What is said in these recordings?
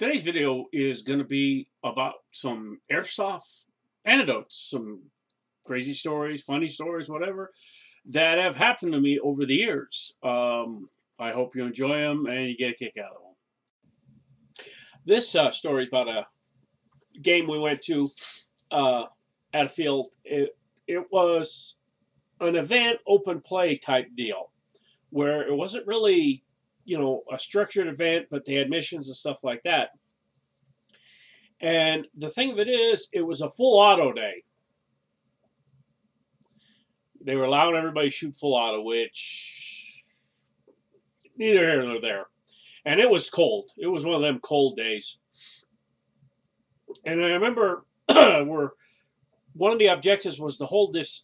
Today's video is going to be about some airsoft anecdotes, some crazy stories, funny stories, whatever, that have happened to me over the years. I hope you enjoy them and you get a kick out of them. This story is about a game we went to at a field. It was an event, open play type deal, where it wasn't really, a structured event, but they had missions and stuff like that. And the thing of it is, it was a full auto day. They were allowing everybody to shoot full auto, which neither here nor there. And it was cold. It was one of them cold days. And I remember one of the objectives was to hold this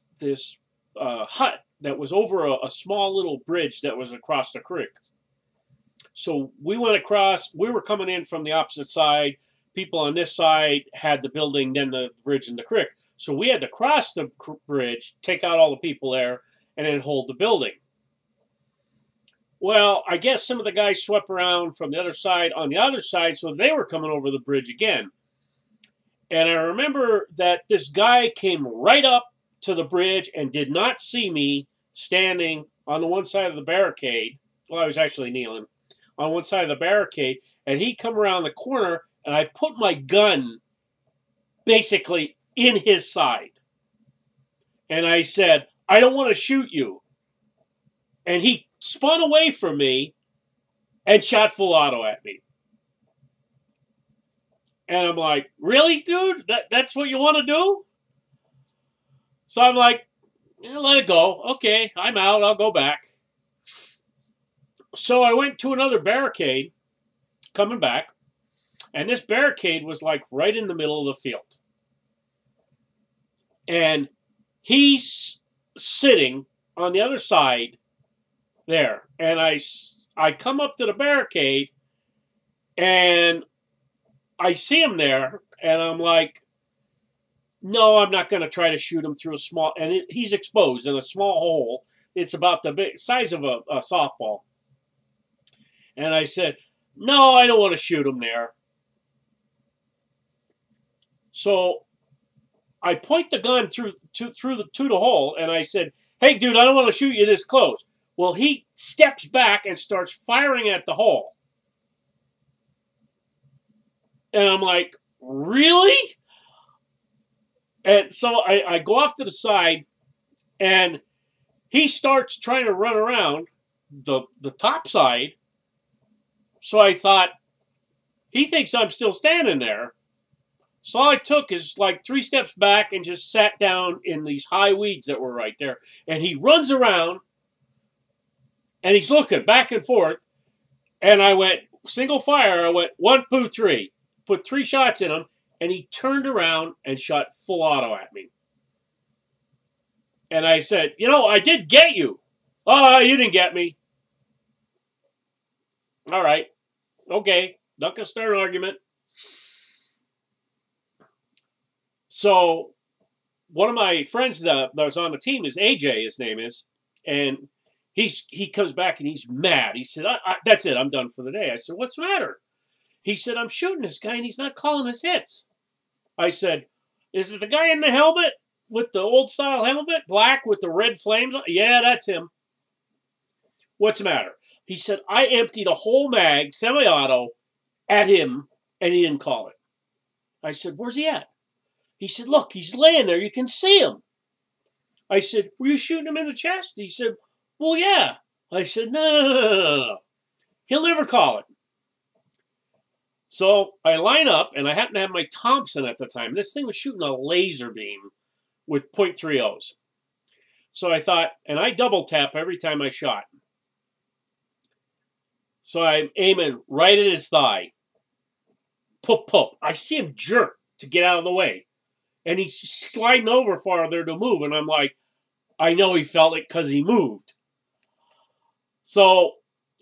hut that was over a small little bridge that was across the creek. So we went across. We were coming in from the opposite side. People on this side had the building, then the bridge and the creek. So we had to cross the bridge, take out all the people there, and then hold the building. Well, I guess some of the guys swept around from the other side on the other side, so they were coming over the bridge again. And I remember that this guy came right up to the bridge and did not see me standing on the one side of the barricade. Well, I was actually kneeling on one side of the barricade, and he come around the corner, and I put my gun basically in his side. And I said, "I don't want to shoot you." And he spun away from me and shot full auto at me. And I'm like, "Really, dude? That's what you want to do?" So I'm like, let it go. Okay, I'm out. I'll go back. So I went to another barricade, coming back, and this barricade was like right in the middle of the field. And he's sitting on the other side there. And I come up to the barricade, and I see him there, and I'm like, no, I'm not going to try to shoot him through a small, and he's exposed in a small hole. It's about the big size of a softball. And I said, no, I don't want to shoot him there. So I point the gun through the hole, and I said, "Hey, dude, I don't want to shoot you this close." Well, he steps back and starts firing at the hole. And I'm like, really? And so I go off to the side, and he starts trying to run around the top side. So I thought, he thinks I'm still standing there. So all I took is like 3 steps back and just sat down in these high weeds that were right there. And he runs around, and he's looking back and forth. And I went, single fire, I went 1, 2, 3. Put 3 shots in him, and he turned around and shot full auto at me. And I said, I did get you. "Oh, you didn't get me." All right. Okay. Not going to start an argument. So one of my friends that was on the team is AJ, his name is. And he comes back and he's mad. He said, "That's it. I'm done for the day." I said, "What's the matter?" He said, "I'm shooting this guy and he's not calling his hits." I said, "Is it the guy in the helmet with the old style helmet, black with the red flames on?" "Yeah, that's him." "What's the matter?" He said, "I emptied a whole mag, semi-auto, at him, and he didn't call it." I said, "Where's he at?" He said, "Look, he's laying there. You can see him." I said, "Were you shooting him in the chest?" He said, "Well, yeah." I said, No. He'll never call it." So I line up, and I happen to have my Thompson at the time. This thing was shooting a laser beam with .30s. So I thought, and I double tap every time I shot. So I'm aiming right at his thigh. Poop, poop. I see him jerk to get out of the way. And he's sliding over farther to move. And I'm like, I know he felt it because he moved. So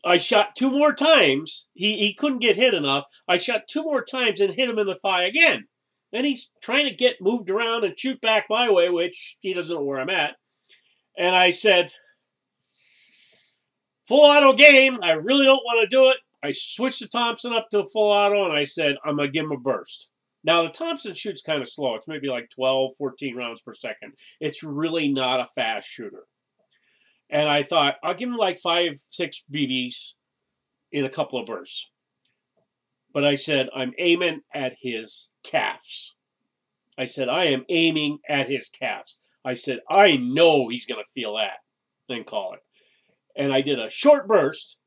I shot 2 more times. He couldn't get hit enough. I shot 2 more times and hit him in the thigh again. And he's trying to get moved around and shoot back my way, which he doesn't know where I'm at. And I said, "Full auto game. I really don't want to do it. I switched the Thompson up to full auto, and I said, I'm going to give him a burst. Now, the Thompson shoots kind of slow. It's maybe like 12, 14 rounds per second. It's really not a fast shooter. And I thought, I'll give him like 5, 6 BBs in a couple of bursts. But I said, I'm aiming at his calves. I said, I am aiming at his calves. I said, I know he's going to feel that. Then call it. And I did a short burst.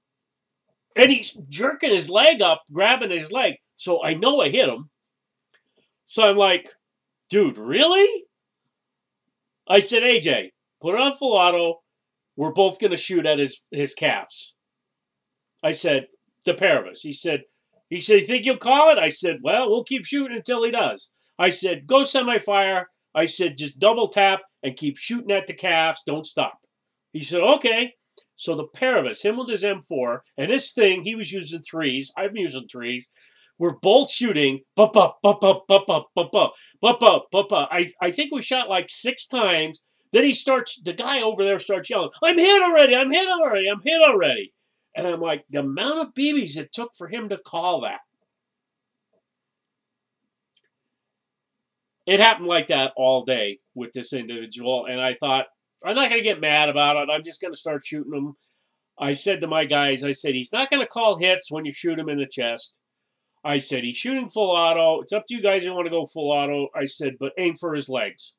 And he's jerking his leg up, grabbing his leg. So I know I hit him. So I'm like, dude, really? I said, AJ, put it on full auto. We're both going to shoot at his calves. I said, the pair of us. He said, you think you'll call it? I said, well, we'll keep shooting until he does. I said, go semi-fire. I said, just double tap and keep shooting at the calves. Don't stop. He said, okay. So the pair of us, him with his M4, and this thing, he was using 3s. I'm using 3s. We're both shooting. Bup, bup, bup, bup, bup, bup, bup, bup, bup, bup, bup, bup. I think we shot like 6 times. Then the guy over there starts yelling, I'm hit already, I'm hit already, I'm hit already. And I'm like, the amount of BBs it took for him to call that. It happened like that all day with this individual. And I thought, I'm not going to get mad about it. I'm just going to start shooting him. I said to my guys, I said, he's not going to call hits when you shoot him in the chest. I said, he's shooting full auto. It's up to you guys who want to go full auto. I said, but aim for his legs.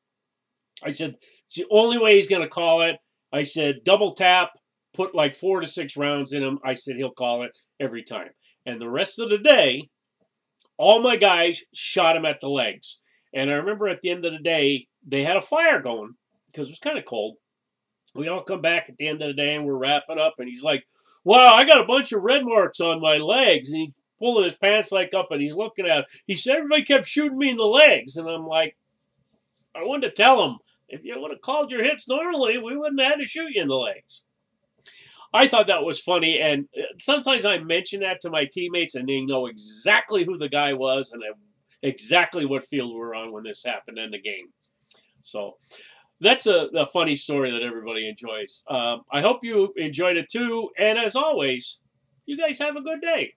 I said, it's the only way he's going to call it. I said, double tap, put like 4 to 6 rounds in him. I said, he'll call it every time. And the rest of the day, all my guys shot him at the legs. And I remember at the end of the day, they had a fire going because it was kind of cold. We all come back at the end of the day and we're wrapping up. And he's like, wow, I got a bunch of red marks on my legs. And he's pulling his pants leg up and he's looking at it. He said, everybody kept shooting me in the legs. And I'm like, I wanted to tell him, if you would have called your hits normally, we wouldn't have had to shoot you in the legs. I thought that was funny, and sometimes I mention that to my teammates, and they know exactly who the guy was and exactly what field we're on when this happened in the game. So that's a funny story that everybody enjoys. I hope you enjoyed it too, and as always, you guys have a good day.